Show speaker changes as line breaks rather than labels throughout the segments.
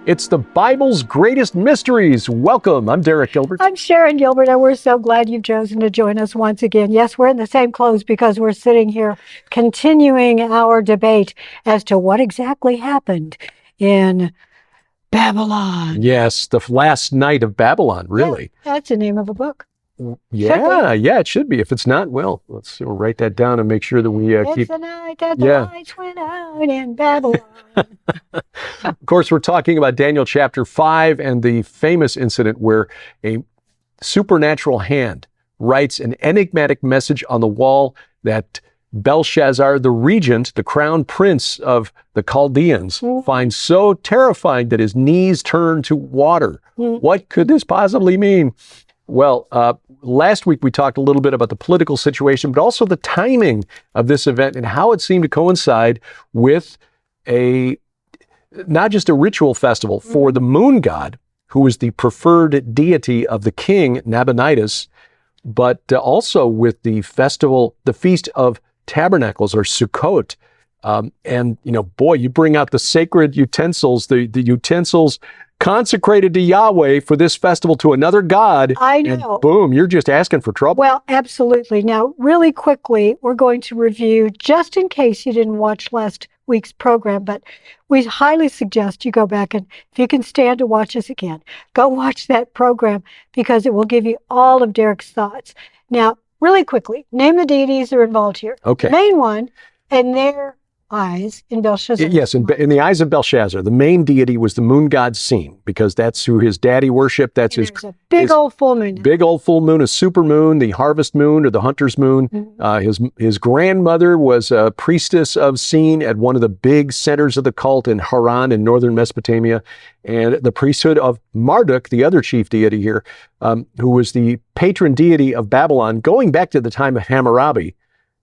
It's the Bible's greatest mysteries. Welcome. I'm Derek Gilbert.
I'm Sharon Gilbert, and we're so glad you've chosen to join us once again. Yes, we're in the same clothes because we're sitting here continuing our debate as to what exactly happened in Babylon.
Yes, the last night of Babylon, really.
Yeah, that's the name of a book.
Yeah, it should be. If it's not, well, let's write that down and make sure that we
It's
keep...
the night that the lights went out in Babylon.
Of course, we're talking about Daniel chapter 5 and the famous incident where a supernatural hand writes an enigmatic message on the wall that Belshazzar, the regent, the crown prince of the Chaldeans, finds so terrifying that his knees turn to water. What could this possibly mean? Well, last week we talked a little bit about the political situation, but also the timing of this event and how it seemed to coincide with not just a ritual festival for the moon god, who is the preferred deity of the king, Nabonidus, but also with the festival, the Feast of Tabernacles, or Sukkot. And, boy, you bring out the sacred utensils, the utensils consecrated to Yahweh for this festival to another god.
I know.
And boom, you're just asking for trouble.
Well, absolutely. Now, really quickly, we're going to review, just in case you didn't watch last week's program, but we highly suggest you go back, and if you can stand to watch us again, go watch that program because it will give you all of Derek's thoughts. Now, really quickly, name the deities that are involved here.
Okay.
The main one, and their eyes in Belshazzar.
Yes, in the eyes of Belshazzar, the main deity was the moon god seen, because that's who his daddy worshiped. That's
a big old full moon.
Big old full moon, a super moon, the harvest moon or the hunter's moon. His grandmother was a priestess of Sin at one of the big centers of the cult in Haran in northern Mesopotamia. And the priesthood of Marduk, the other chief deity here, who was the patron deity of Babylon, going back to the time of Hammurabi.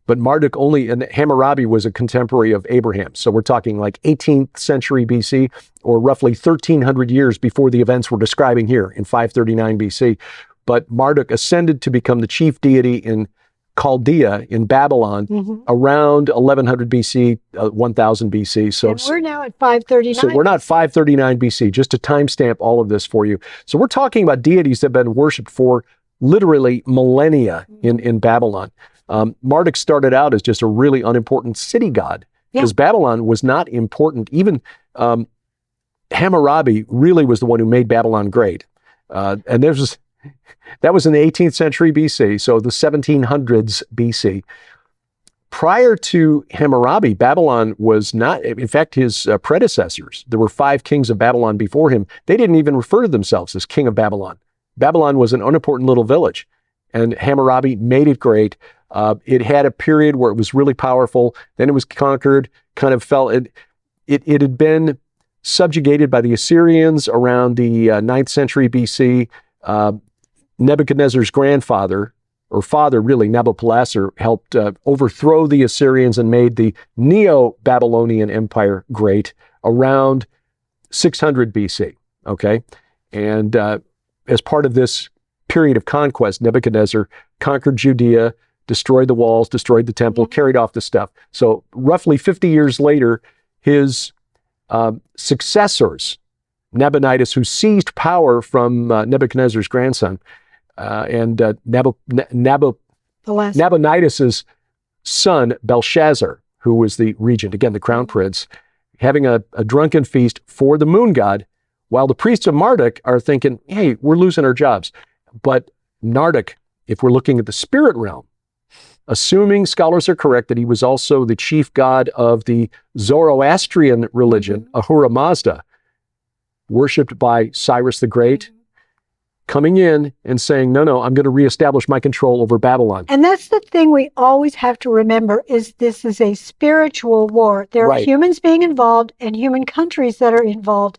But Marduk and Hammurabi was a contemporary of Abraham. So we're talking like 18th century BC, or roughly 1300 years before the events we're describing here in 539 BC. But Marduk ascended to become the chief deity in Chaldea, in Babylon, around 1100 BC, 1000 BC. So
and we're now at 539.
So we're not 539 BC, just to timestamp all of this for you. So we're talking about deities that have been worshipped for literally millennia in Babylon. Marduk started out as just a really unimportant city god, because Babylon was not important. Even Hammurabi really was the one who made Babylon great. And that was in the 18th century BC, so the 1700s BC. Prior to Hammurabi, Babylon was not, in fact, his predecessors, there were 5 kings of Babylon before him, they didn't even refer to themselves as king of Babylon. Babylon was an unimportant little village, and Hammurabi made it great. It had a period where it was really powerful. Then it was conquered, kind of fell. It had been subjugated by the Assyrians around the 9th century BC. Nebuchadnezzar's grandfather, or father really, Nabopolassar, helped overthrow the Assyrians and made the Neo-Babylonian Empire great around 600 BC. Okay? And as part of this period of conquest, Nebuchadnezzar conquered Judea, destroyed the walls, destroyed the temple, carried off the stuff. So roughly 50 years later, his successors, Nabonidus, who seized power from Nebuchadnezzar's grandson, and Nabonidus's son, Belshazzar, who was the regent, again, the crown prince, having a drunken feast for the moon god, while the priests of Marduk are thinking, hey, we're losing our jobs. But Marduk, if we're looking at the spirit realm, assuming scholars are correct that he was also the chief god of the Zoroastrian religion, Ahura Mazda, worshipped by Cyrus the Great, coming in and saying, no, I'm going to reestablish my control over Babylon.
And that's the thing we always have to remember, is this is a spiritual war. There are humans being involved and human countries that are involved,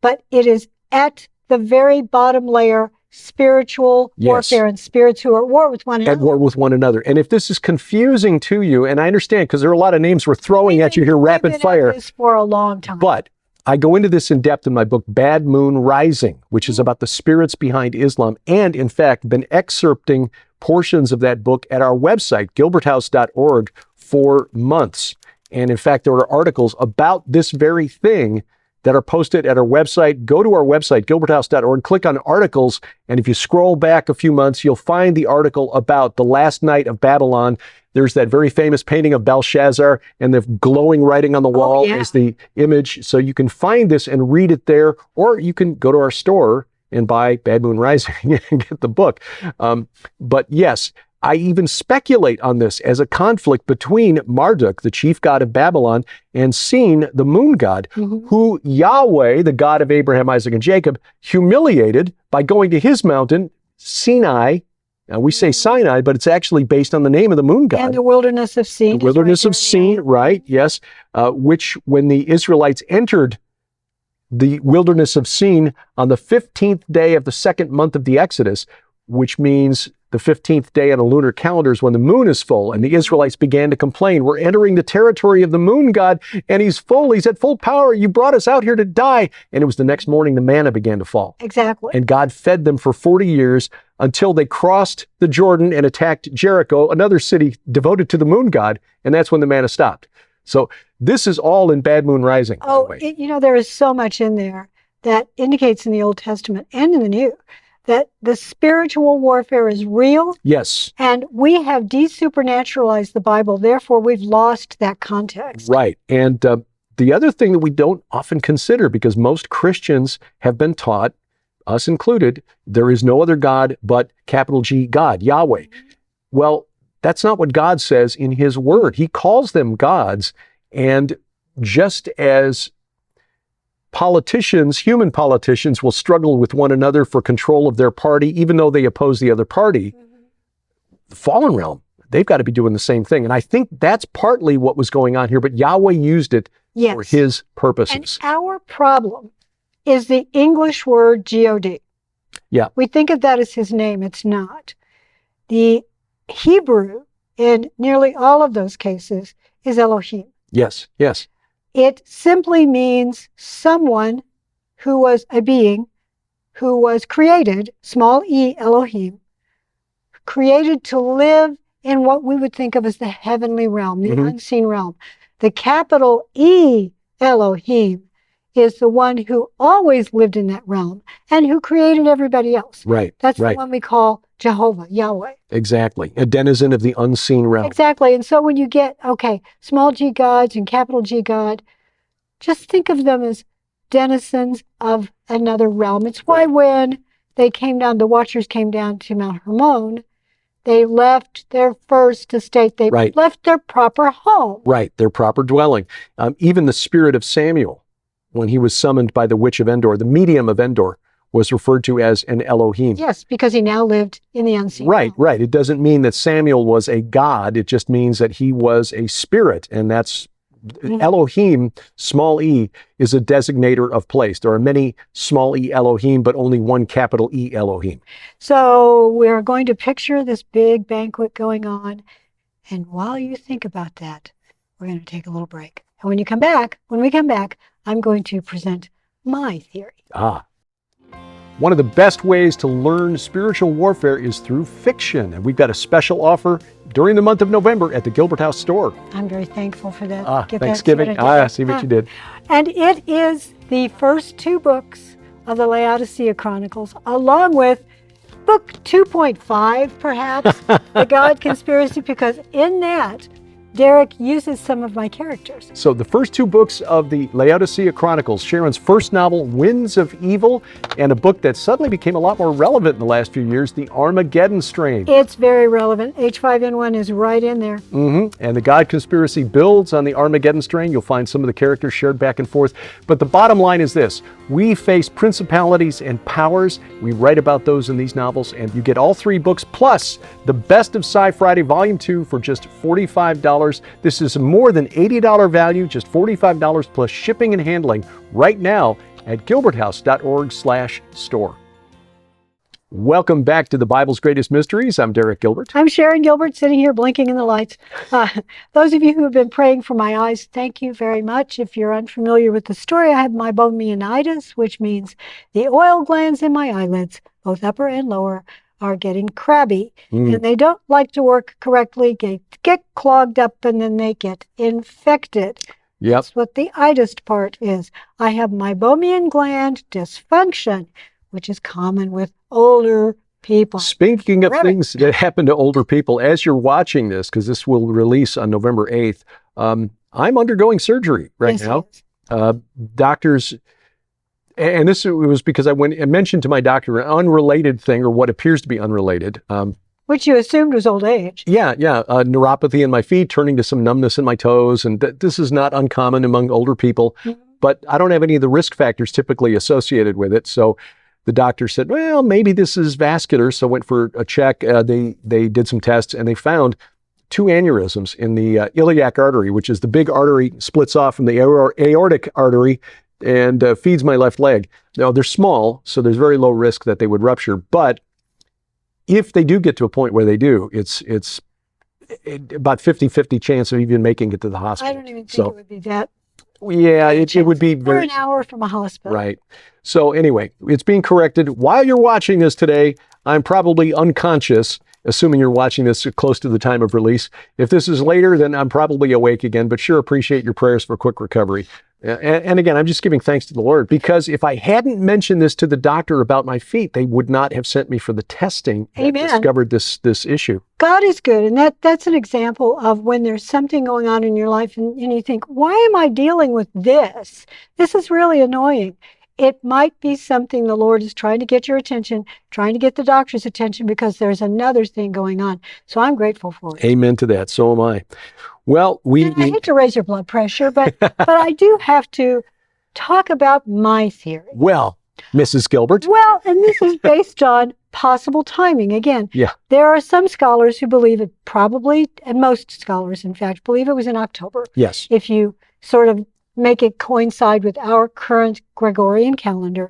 but it is at the very bottom layer, spiritual warfare, and spirits who are at war with one another.
At war with one another. And if this is confusing to you, and I understand, because there are a lot of names we're throwing at you here rapid fire.
At this for a long time.
But I go into this in depth in my book, Bad Moon Rising, which is about the spirits behind Islam, and in fact, been excerpting portions of that book at our website, gilberthouse.org, for months. And in fact, there are articles about this very thing that are posted at our website. Go to our website, gilberthouse.org, click on articles, and if you scroll back a few months, you'll find the article about the last night of Babylon. There's that very famous painting of Belshazzar and the glowing writing on the wall as the image. So you can find this and read it there, or you can go to our store and buy Bad Moon Rising and get the book. But yes, I even speculate on this as a conflict between Marduk, the chief god of Babylon, and Sin, the moon god, who Yahweh, the God of Abraham, Isaac, and Jacob, humiliated by going to his mountain, Sinai. Now we say Sinai, but it's actually based on the name of the moon god.
And the wilderness of Sin.
The wilderness of Sin, right, yes, which when the Israelites entered the wilderness of Sin on the 15th day of the second month of the Exodus, which means the 15th day on a lunar calendar is when the moon is full, and the Israelites began to complain, we're entering the territory of the moon god, and he's full, he's at full power, you brought us out here to die. And it was the next morning the manna began to fall.
Exactly.
And God fed them for 40 years until they crossed the Jordan and attacked Jericho, another city devoted to the moon god, and that's when the manna stopped. So this is all in Bad Moon Rising.
Oh, there is so much in there that indicates in the Old Testament and in the New that the spiritual warfare is real.
Yes.
And we have desupernaturalized the Bible. Therefore, we've lost that context.
Right. And the other thing that we don't often consider, because most Christians have been taught, us included, there is no other God but capital G, God, Yahweh. Well, that's not what God says in his word. He calls them gods. And just as politicians, human politicians, will struggle with one another for control of their party, even though they oppose the other party, the fallen realm, they've got to be doing the same thing. And I think that's partly what was going on here, but Yahweh used it for his purposes.
And our problem is the English word God.
Yeah.
We think of that as his name. It's not. The Hebrew, in nearly all of those cases, is Elohim.
Yes, yes.
It simply means someone who was a being who was created, small e Elohim, created to live in what we would think of as the heavenly realm, the unseen realm. The capital E Elohim is the one who always lived in that realm and who created everybody else.
Right.
That's the one we call Jehovah, Yahweh.
Exactly. A denizen of the unseen realm.
Exactly. And so when you get, small g gods and capital G God, just think of them as denizens of another realm. It's why when they came down, the Watchers came down to Mount Hermon, they left their first estate. They left their proper home.
Right. Their proper dwelling. Even the spirit of Samuel, when he was summoned by the witch of Endor, the medium of Endor, was referred to as an Elohim.
Yes, because he now lived in the unseen realm.
Right. It doesn't mean that Samuel was a god. It just means that he was a spirit, and that's Elohim, small e, is a designator of place. There are many small e Elohim, but only one capital E Elohim. So
we're going to picture this big banquet going on. And while you think about that, we're going to take a little break. And when we come back, I'm going to present my theory.
One of the best ways to learn spiritual warfare is through fiction. And we've got a special offer during the month of November at the Gilbert House store.
I'm very thankful for that.
Thanksgiving. See what you did.
And it is the first 2 books of the Laodicea Chronicles, along with book 2.5, perhaps, The God Conspiracy, because in that, Derek uses some of my characters. So the first 2 books of the Laodicea Chronicles, Sharon's first novel, Winds of Evil, and a book that suddenly became a lot more relevant in the last few years, The Armageddon Strain. It's very relevant. H5N1 is right in there. And The God Conspiracy builds on The Armageddon Strain. You'll find some of the characters shared back and forth. But the bottom line is this: we face principalities and powers. We write about those in these novels, and you get all 3 books plus the Best of Sci Friday Volume 2 for just $45. This is more than $80 value, just $45 plus shipping and handling right now at gilberthouse.org/store. Welcome back to the Bible's Greatest Mysteries. I'm Derek Gilbert. I'm Sharon Gilbert, sitting here blinking in the lights. Those of you who have been praying for my eyes, thank you very much. If you're unfamiliar with the story, I have meibomianitis, which means the oil glands in my eyelids, both upper and lower, are getting crabby, and they don't like to work correctly, get clogged up, and then they get infected.
Yep.
That's what the itest part is. I have meibomian gland dysfunction, which is common with older people.
Speaking of
Terrific.
things that happen to older people, as you're watching this, because this will release on November 8th, I'm undergoing surgery right
Yes,
now.
yes.
Doctors, and this was because I went and mentioned to my doctor an unrelated thing, or what appears to be unrelated.
Which you assumed was old age.
Yeah, neuropathy in my feet, turning to some numbness in my toes, and this is not uncommon among older people, but I don't have any of the risk factors typically associated with it. So the doctor said, well, maybe this is vascular. So I went for a check. They did some tests, and they found 2 aneurysms in the iliac artery, which is the big artery, splits off from the aortic artery and feeds my left leg. Now, they're small, so there's very low risk that they would rupture. But if they do get to a point where they do, it's about 50-50 chance of even making it to the hospital.
I don't even think it would be that.
Yeah, it would be
We're
very...
an hour from a hospital.
Right. So anyway, it's being corrected. While you're watching this today, I'm probably unconscious, assuming you're watching this close to the time of release. If this is later, then I'm probably awake again, but sure appreciate your prayers for quick recovery. And again, I'm just giving thanks to the Lord, because if I hadn't mentioned this to the doctor about my feet, they would not have sent me for the testing that discovered this issue.
God is good. And that's an example of when there's something going on in your life and you think, why am I dealing with this? This is really annoying. It might be something the Lord is trying to get your attention, trying to get the doctor's attention, because there's another thing going on. So I'm grateful for it.
Amen to that. So am I. Well,
I hate to raise your blood pressure, but I do have to talk about my theory.
Well, Mrs. Gilbert.
Well, and this is based on possible timing. Again, there are some scholars who believe it probably, and most scholars, in fact, believe it was in October.
Yes.
If you sort of make it coincide with our current Gregorian calendar,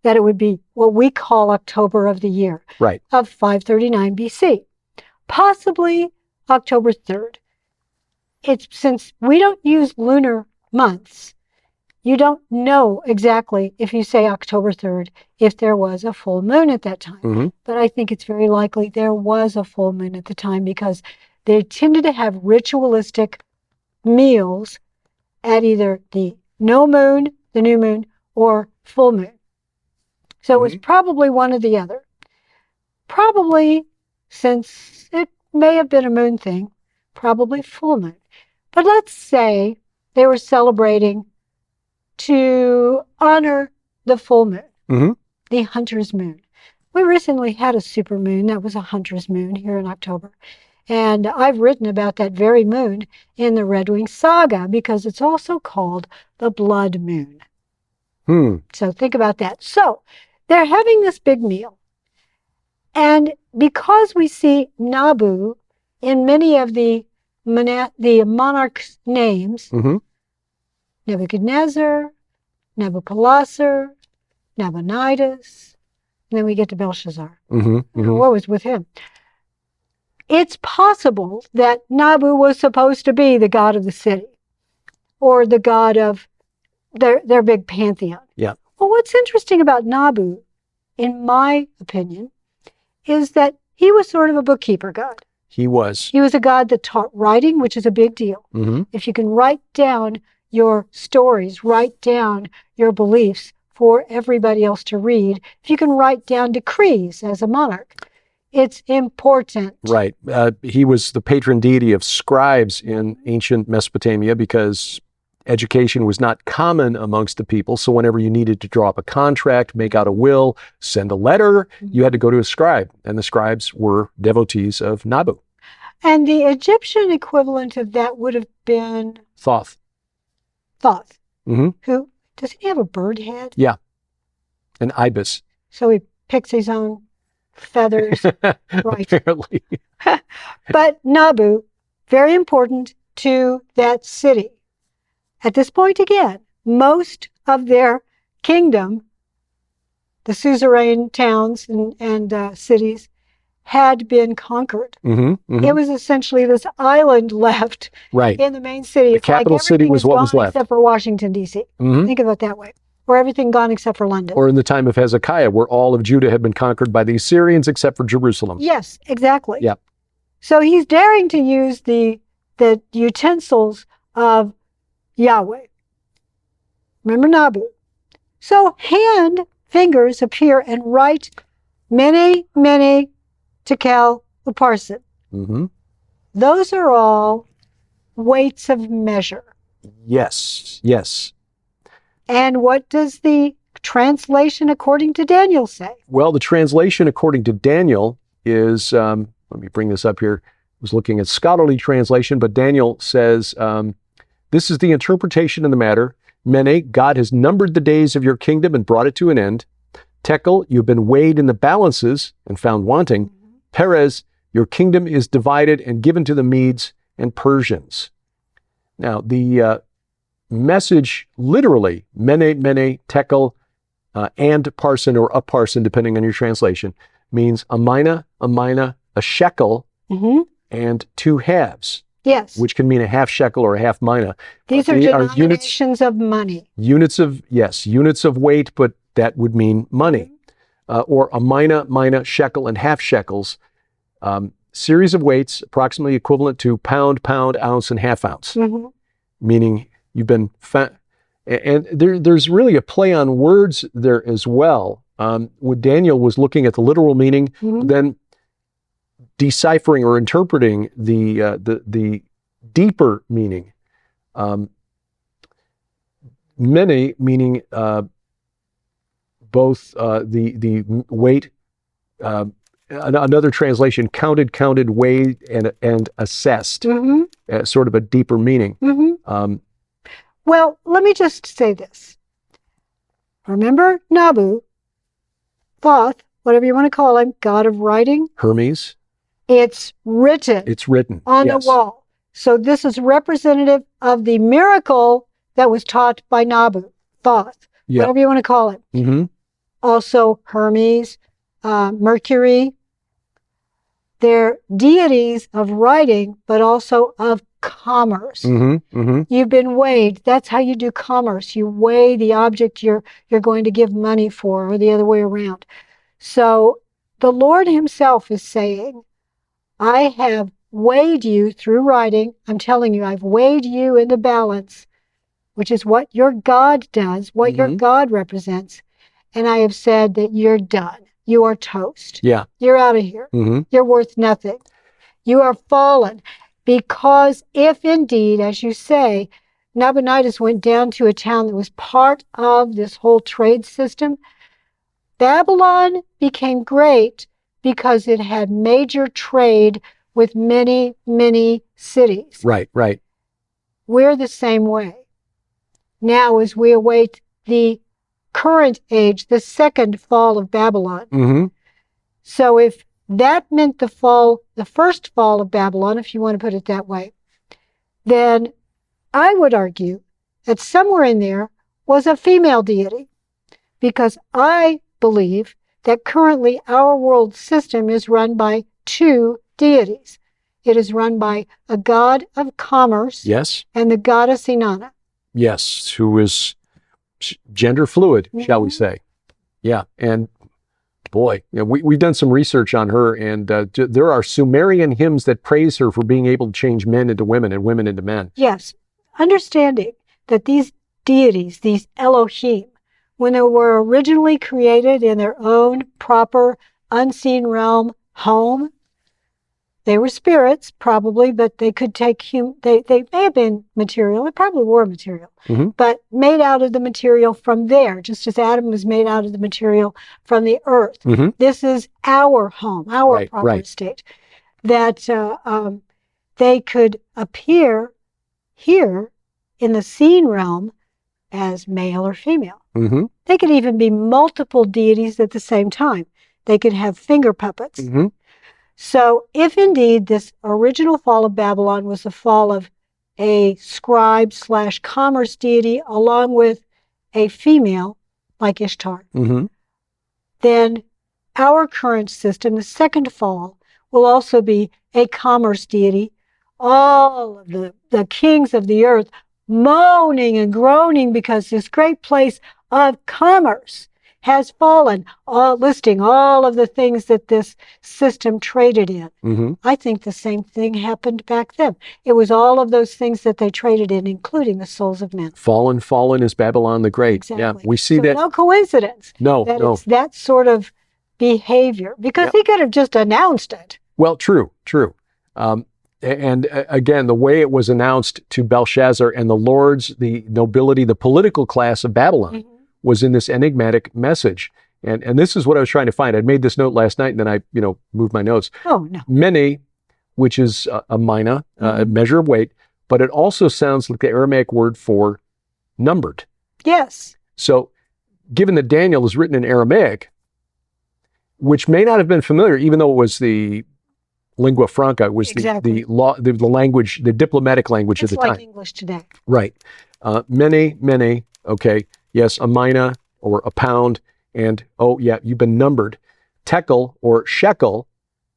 that it would be what we call October of the year,
right,
of 539 BC, possibly October 3rd. It's since we don't use lunar months, you don't know exactly, if you say October 3rd, if there was a full moon at that time. But I think it's very likely there was a full moon at the time, because they tended to have ritualistic meals at either the no moon, the new moon, or full moon. So it was probably one or the other. Probably, since it may have been a moon thing, probably full moon. But let's say they were celebrating to honor the full moon, the hunter's moon. We recently had a super moon that was a hunter's moon here in October. And I've written about that very moon in the Red Wing Saga, because it's also called the blood moon. So think about that. So they're having this big meal. And because we see Nabû in many of the monarch's names, Nebuchadnezzar, Nabopolassar, Nabonidus, and then we get to Belshazzar. What was with him? It's possible that Nabû was supposed to be the god of the city, or the god of their big pantheon.
Yeah.
Well, what's interesting about Nabû, in my opinion, is that he was sort of a bookkeeper god.
He was.
He was a god that taught writing, which is a big deal. If you can write down your stories, write down your beliefs for everybody else to read, if you can write down decrees as a monarch, it's important.
Right. He was the patron deity of scribes in ancient Mesopotamia, because education was not common amongst the people. So whenever you needed to draw up a contract, make out a will, send a letter, you had to go to a scribe. And the scribes were devotees of Nabû.
And the Egyptian equivalent of that would have been
Thoth.
Thoth. Who, doesn't he have a bird head?
Yeah. An ibis.
So he picks his own feathers. Right.
Apparently.
But Nabû, very important to that city. At this point, again, most of their kingdom, the suzerain towns and cities, had been conquered. It was essentially this island left in the main city.
The capital city was what was left.
Except for Washington, D.C. Think of it that way. Or everything gone except for London.
Or in the time of Hezekiah, where all of Judah had been conquered by the Assyrians except for Jerusalem.
Yes, exactly.
Yeah.
So he's daring to use the utensils of Yahweh. Remember Nabû. So hand, fingers appear and write many, many tekel uparsin.
Mm-hmm.
Those are all weights of measure.
Yes, yes.
And what does the translation according to Daniel say?
Well, the translation according to Daniel is, let me bring this up here. I was looking at scholarly translation, but Daniel says, this is the interpretation of the matter. Mene, God has numbered the days of your kingdom and brought it to an end. Tekel, you've been weighed in the balances and found wanting. Perez, your kingdom is divided and given to the Medes and Persians. Now, the message literally, mene, mene, tekel, and parson or a parson, depending on your translation, means a mina, a shekel, and 2 halves.
Yes.
Which can mean a half shekel or a half mina.
These are denominations of money.
Units of weight, but that would mean money. Or a mina, shekel, and half shekels. Series of weights approximately equivalent to pound, ounce, and half ounce. Meaning you've been fat. And there's really a play on words there as well. When Daniel was looking at the literal meaning, then deciphering or interpreting the deeper meaning. Many meaning both the weight. Another translation, counted, weighed, and assessed. Sort of a deeper meaning.
Well, let me just say this. Remember Nabû, Thoth, whatever you want to call him, god of writing?
Hermes.
It's written.
It's written
on the wall. So this is representative of the miracle that was taught by Nabû, Thoth, whatever you want to call it. Also Hermes, Mercury. They're deities of writing, but also of commerce. You've been weighed. That's how you do commerce. You weigh the object you're going to give money for, or the other way around. So the Lord himself is saying, I have weighed you through writing. I'm telling you, I've weighed you in the balance, which is what your God does, what your God represents. And I have said that you're done. You are toast. You're out of here. You're worth nothing. You are fallen. Because if indeed, as you say, Nabonidus went down to a town that was part of this whole trade system, Babylon became great because it had major trade with many, many cities.
Right.
We're the same way. Now, as we await the current age, the second fall of Babylon. So if that meant the first fall of Babylon, if you want to put it that way, then I would argue that somewhere in there was a female deity, because I believe that currently our world system is run by 2 deities. It is run by a god of commerce and the goddess Inanna.
Yes, who is gender fluid, shall we say. And boy, we've done some research on her, and there are Sumerian hymns that praise her for being able to change men into women and women into men.
Yes, understanding that these deities, these Elohim, when they were originally created in their own proper unseen realm home, they were spirits, probably, but they could take they may have been material. They probably were material, but made out of the material from there, just as Adam was made out of the material from the earth. This is our home, our proper state. That they could appear here in the seen realm as male or female. They could even be multiple deities at the same time. They could have finger puppets. So if indeed this original fall of Babylon was the fall of a scribe/commerce deity along with a female like Ishtar, then our current system, the second fall, will also be a commerce deity. All of the kings of the earth moaning and groaning because this great place of commerce has fallen, all listing all of the things that this system traded in.
Mm-hmm.
I think the same thing happened back then. It was all of those things that they traded in, including the souls of men.
Fallen is Babylon the Great.
Exactly.
Yeah, we see
so
that.
No coincidence
No,
that
no.
it's that sort of behavior, because
Yep.
he could have just announced it.
Well, true. And again, the way it was announced to Belshazzar and the lords, the nobility, the political class of Babylon was in this enigmatic message. And this is what I was trying to find. I made this note last night and then I, moved my notes.
Oh, no.
Mene, which is a mina, a measure of weight, but it also sounds like the Aramaic word for numbered.
Yes.
So given that Daniel is written in Aramaic, which may not have been familiar, even though it was the lingua franca, it was
Exactly.
the language, the diplomatic language
It's
of the
like
time.
English today.
Right. Mene, okay. Yes, a mina or a pound. And, oh, yeah, you've been numbered. Tekel or shekel,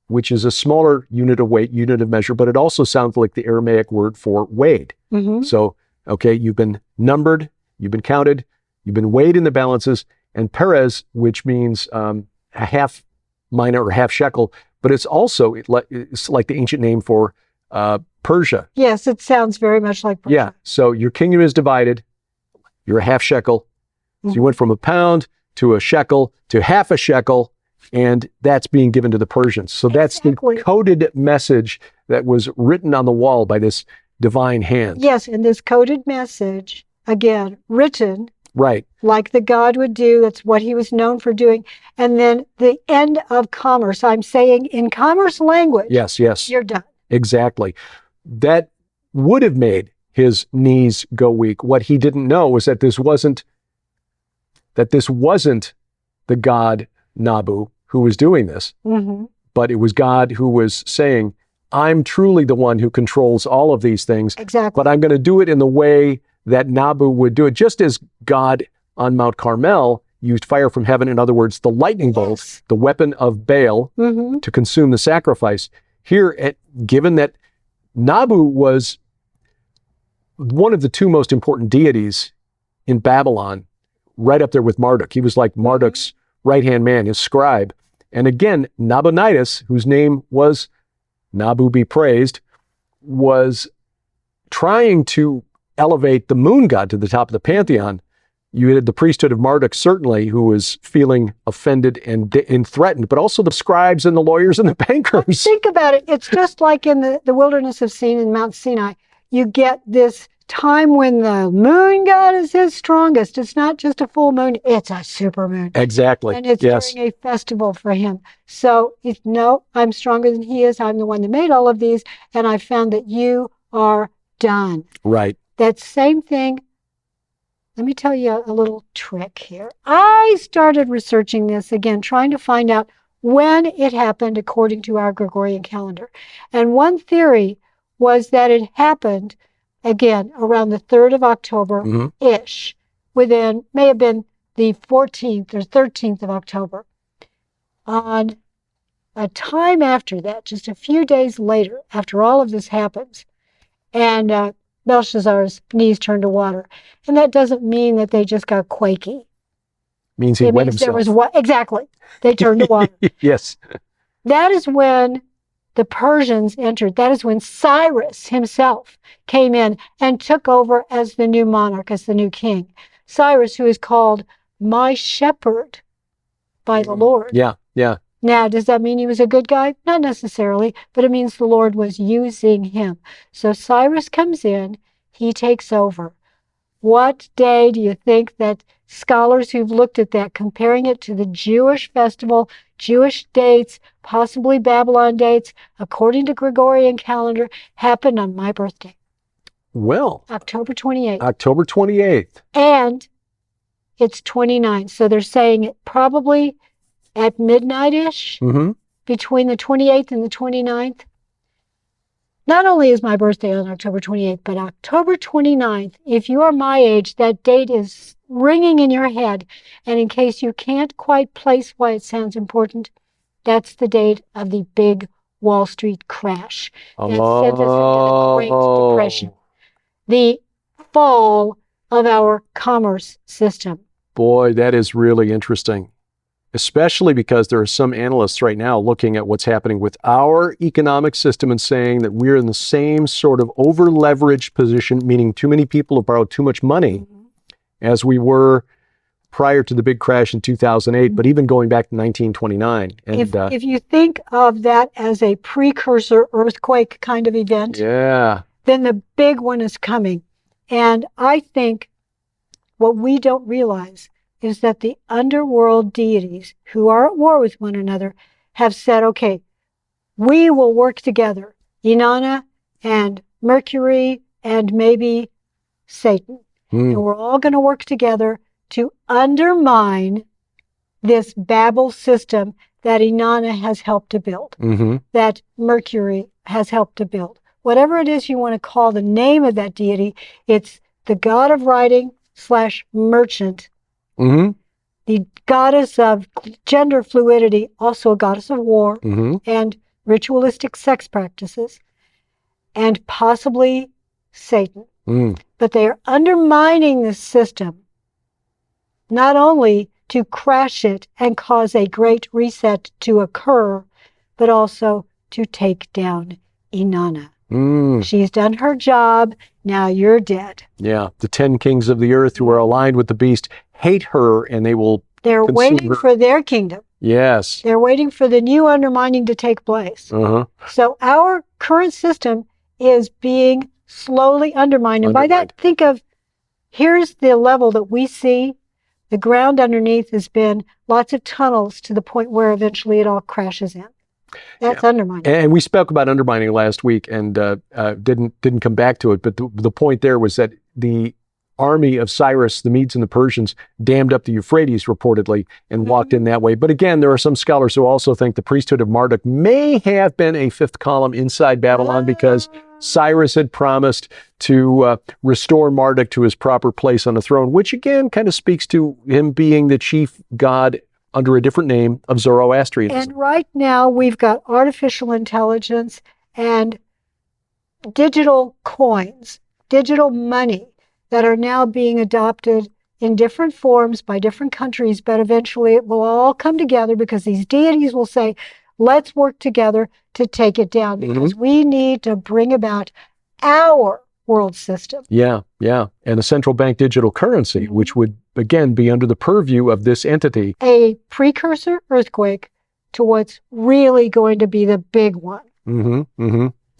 which is a smaller unit of weight, unit of measure, but it also sounds like the Aramaic word for weighed.
Mm-hmm.
So, okay, you've been numbered, you've been counted, you've been weighed in the balances. And Perez, which means a half mina or half shekel, but it's also it's like the ancient name for Persia.
Yes, it sounds very much like Persia.
Yeah. So your kingdom is divided. You're a half shekel. So you went from a pound to a shekel to half a shekel, and that's being given to the Persians. So that's
Exactly.
the coded message that was written on the wall by this divine hand.
Yes, and this coded message, again, written
Right.
like the God would do. That's what he was known for doing. And then the end of commerce. I'm saying in commerce language,
Yes.
you're done.
Exactly. That would have made his knees go weak. What he didn't know was that this wasn't the God Nabû who was doing this,
Mm-hmm.
but it was God who was saying, I'm truly the one who controls all of these things,
Exactly.
but I'm going to do it in the way that Nabû would do it, just as God on Mount Carmel used fire from heaven, in other words, the lightning bolt,
Yes.
the weapon of Baal,
Mm-hmm.
to consume the sacrifice. Here, given that Nabû was one of the two most important deities in Babylon, right up there with Marduk. He was like Marduk's right-hand man, his scribe. And again, Nabonidus, whose name was Nabû be praised, was trying to elevate the moon god to the top of the pantheon. You had the priesthood of Marduk, certainly, who was feeling offended and threatened, but also the scribes and the lawyers and the bankers.
Think about it. It's just like in the wilderness of Sin in Mount Sinai. You get this time when the moon god is his strongest. It's not just a full moon, it's a super moon.
Exactly.
And it's
Yes.
during a festival for him. So, no, I'm stronger than he is. I'm the one that made all of these. And I found that you are done.
Right.
That same thing. Let me tell you a little trick here. I started researching this again, trying to find out when it happened according to our Gregorian calendar. And one theory was that it happened, again, around the 3rd of October-ish, may have been the 14th or 13th of October. On a time after that, just a few days later, after all of this happens, and Belshazzar's knees turned to water. And that doesn't mean that they just got quaky.
Means he
It
wet
means
himself.
there was exactly. They turned to water.
Yes.
That is when the Persians entered. That is when Cyrus himself came in and took over as the new monarch, as the new king. Cyrus, who is called my shepherd by the Lord.
Yeah.
Now, does that mean he was a good guy? Not necessarily, but it means the Lord was using him. So Cyrus comes in, he takes over. What day do you think that scholars who've looked at that, comparing it to the Jewish festival, Jewish dates, possibly Babylon dates, according to Gregorian calendar, happened on my birthday,
Well,
October 28th.
October 28th.
And it's 29. So they're saying it probably at midnight-ish, between the 28th and the 29th. Not only is my birthday on October 28th, but October 29th, if you are my age, that date is ringing in your head. And in case you can't quite place why it sounds important, that's the date of the big Wall Street crash that sent us into the Great Depression. The fall of our commerce system.
Boy, that is really interesting, especially because there are some analysts right now looking at what's happening with our economic system and saying that we're in the same sort of over-leveraged position, meaning too many people have borrowed too much money, as we were prior to the big crash in 2008, but even going back to 1929. And
if you think of that as a precursor earthquake kind of event,
yeah,
then the big one is coming. And I think what we don't realize is that the underworld deities who are at war with one another have said, okay, we will work together, Inanna and Mercury and maybe Satan. And we're all going to work together to undermine this Babel system that Inanna has helped to build, that Mercury has helped to build. Whatever it is you want to call the name of that deity, it's the god of writing / merchant, the goddess of gender fluidity, also a goddess of war, and ritualistic sex practices, and possibly Satan. But they are undermining the system, not only to crash it and cause a great reset to occur, but also to take down Inanna. She's done her job. Now you're dead.
Yeah. The 10 kings of the earth who are aligned with the beast hate her, and they will
They're waiting for their kingdom.
Yes.
They're waiting for the new undermining to take place. So our current system is being slowly undermined. And by that, think of, here's the level that we see. The ground underneath has been lots of tunnels to the point where eventually it all crashes in. That's undermining.
And we spoke about undermining last week and didn't come back to it. But the point there was that the army of Cyrus, the Medes and the Persians, dammed up the Euphrates reportedly and walked in that way. But again, there are some scholars who also think the priesthood of Marduk may have been a fifth column inside Babylon because Cyrus had promised to restore Marduk to his proper place on the throne, which again kind of speaks to him being the chief god under a different name of Zoroastrianism.
And right now we've got artificial intelligence and digital coins, digital money that are now being adopted in different forms by different countries, but eventually it will all come together because these deities will say, let's work together to take it down because we need to bring about our world system.
Yeah. And a central bank digital currency, which would, again, be under the purview of this entity.
A precursor earthquake to what's really going to be the big one.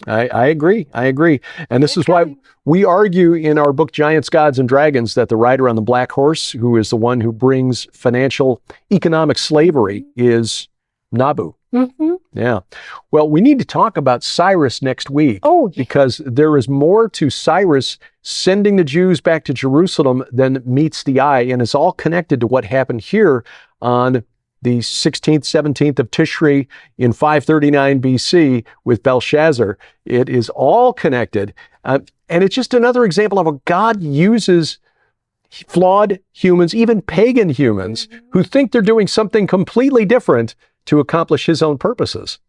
I agree. And this is why we argue in our book, Giants, Gods, and Dragons, that the rider on the black horse, who is the one who brings financial, economic slavery, is Nabû. Yeah. Well, we need to talk about Cyrus next week. Because there is more to Cyrus sending the Jews back to Jerusalem than meets the eye, and it's all connected to what happened here on the 16th, 17th of Tishri in 539 BC with Belshazzar. It is all connected. And it's just another example of how God uses flawed humans, even pagan humans, who think they're doing something completely different to accomplish his own purposes,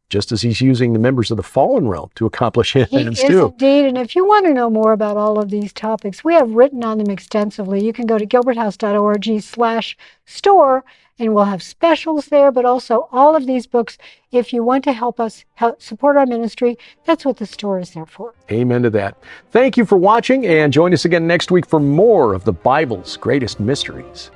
just as he's using the members of the fallen realm to accomplish his ends too.
He is indeed. And if you want to know more about all of these topics, we have written on them extensively. You can go to gilberthouse.org/store, and we'll have specials there, but also all of these books. If you want to help us support our ministry, that's what the store is there for.
Amen to that. Thank you for watching, and join us again next week for more of the Bible's greatest mysteries.